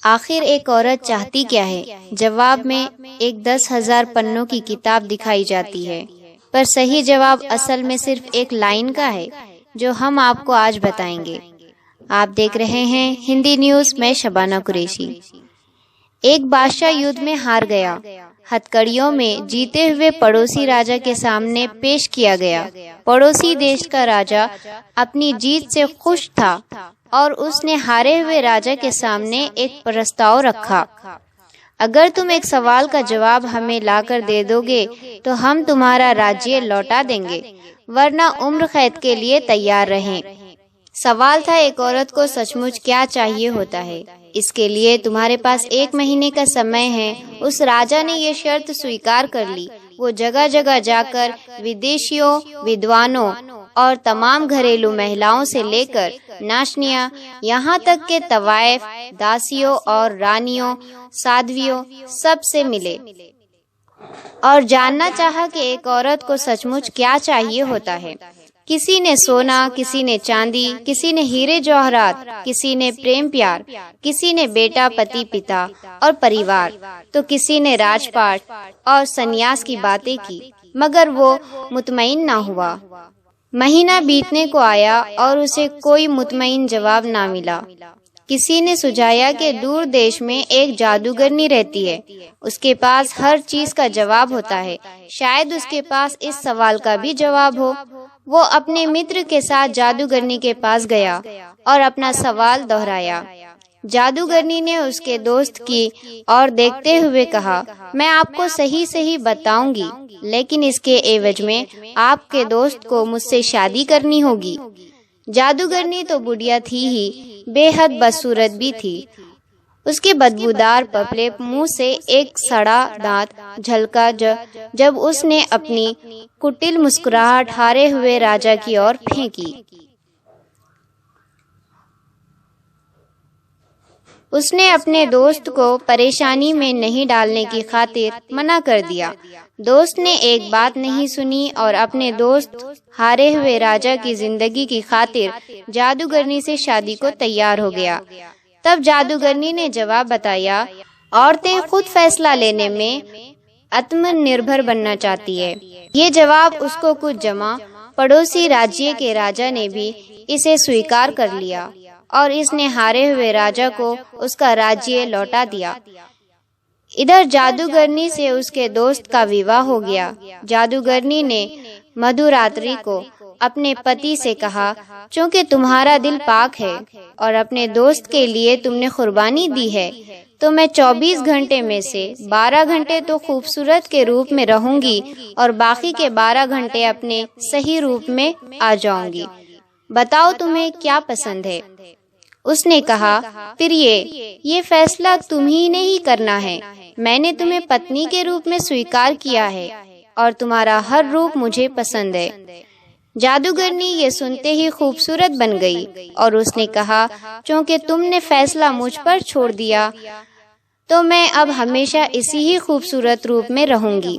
आखिर एक औरत चाहती क्या है? जवाब में एक 10,000 पन्नों की किताब दिखाई जाती है, पर सही जवाब असल में सिर्फ एक लाइन का है, जो हम आपको आज बताएंगे। आप देख रहे हैं हिंदी न्यूज़ में शबाना कुरैशी। एक बादशाह युद्ध में हार गया। हथकड़ियों में जीते हुए पड़ोसी राजा के सामने पेश किया गया। पड़ोसी देश का राजा अपनी जीत से खुश था और उसने हारे हुए राजा के सामने एक प्रस्ताव रखा। अगर तुम एक सवाल का जवाब हमें लाकर दे दोगे तो हम तुम्हारा राज्य लौटा देंगे, वरना उम्र कैद के लिए तैयार रहें। सवाल था, एक औरत को सचमुच क्या चाहिए होता है? इसके लिए तुम्हारे पास 1 महीने का समय है। उस राजा ने ये शर्त स्वीकार कर ली। वो जगह जगह जाकर विदेशियों, विद्वानों और तमाम घरेलू महिलाओं से लेकर नाचनिया, यहाँ तक के तवाइफ, दासियों और रानियों, साध्वियों, सब से मिले और जानना चाहा कि एक औरत को सचमुच क्या चाहिए होता है। किसी ने सोना, किसी ने चांदी, किसी ने हीरे जवाहरात, किसी ने प्रेम प्यार, किसी ने बेटा, पति, पिता और परिवार, तो किसी ने राजपाट और सन्यास की बातें की, मगर वो मुतमईन ना हुआ। महीना बीतने को आया और उसे कोई मुतमईन जवाब ना मिला। किसी ने सुझाया कि दूर देश में एक जादूगरनी रहती है, उसके पास हर चीज का जवाब होता है, शायद उसके पास इस सवाल का भी जवाब हो। वो अपने मित्र के साथ जादूगरनी के पास गया और अपना सवाल दोहराया। जादूगरनी ने उसके दोस्त की और देखते हुए कहा, मैं आपको सही सही बताऊंगी, लेकिन इसके एवज में आपके दोस्त को मुझसे शादी करनी होगी। जादूगरनी तो बुढ़िया थी ही, बेहद बदसूरत भी थी। उसके बदबूदार पपले मुंह से एक सड़ा दांत झलका जब उसने अपनी कुटिल मुस्कुराहट हारे हुए राजा की ओर फेंकी। उसने अपने दोस्त को परेशानी में नहीं डालने की खातिर मना कर दिया। दोस्त ने एक बात नहीं सुनी और अपने दोस्त हारे हुए राजा की जिंदगी की खातिर जादूगरनी से शादी को तैयार हो गया। तब जादूगरनी ने जवाब बताया, औरतें खुद फैसला लेने में आत्मनिर्भर बनना चाहती है। ये जवाब उसको कुछ जमा पड़ोसी राज्य के राजा ने भी इसे स्वीकार कर लिया और इसने हारे हुए राजा को उसका राज्य लौटा दिया। इधर जादूगरनी से उसके दोस्त का विवाह हो गया। जादूगरनी ने मध्यरात्रि को अपने पति से कहा, चूंकि तुम्हारा दिल पाक है और अपने दोस्त के लिए तुमने कुर्बानी दी है, तो मैं 24 घंटे में से 12 घंटे तो खूबसूरत के रूप में रहूंगी और बाकी के 12 घंटे अपने सही रूप में आ जाऊंगी। बताओ तुम्हें क्या पसंद है? उसने कहा, प्रिय, ये फैसला तुम्ही ने ही करना है। मैंने तुम्हें पत्नी के रूप में स्वीकार किया है और तुम्हारा हर रूप मुझे पसंद है। जादूगरनी ये सुनते ही खूबसूरत बन गई और उसने कहा, क्योंकि तुमने फैसला मुझ पर छोड़ दिया, तो मैं अब हमेशा इसी ही खूबसूरत रूप में रहूंगी।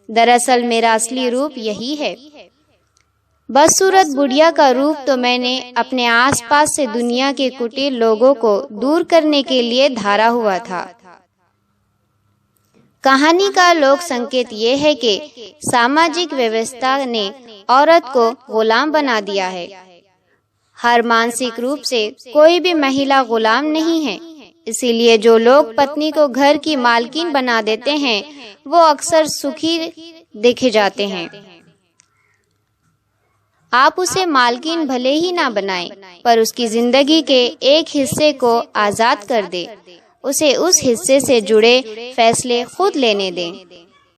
दरअसल मेरा असली रूप यही है। बदसूरत बुढ़िया का रूप तो मैंने अपने आसपास से दुनिया के कुटिल लोगों को दूर करने के लिए धारा हुआ था। कहानी का लोक संकेत ये है कि सामाजिक व्यवस्था ने औरत को गुलाम बना दिया है। हर मानसिक रूप से कोई भी महिला गुलाम नहीं है। इसीलिए जो लोग पत्नी को घर की मालकिन बना देते हैं, वो अक्सर सुखी देखे जाते हैं। आप उसे मालकिन भले ही ना बनाएं, पर उसकी जिंदगी के एक हिस्से को आजाद कर दे। उसे उस हिस्से से जुड़े फैसले खुद लेने दें।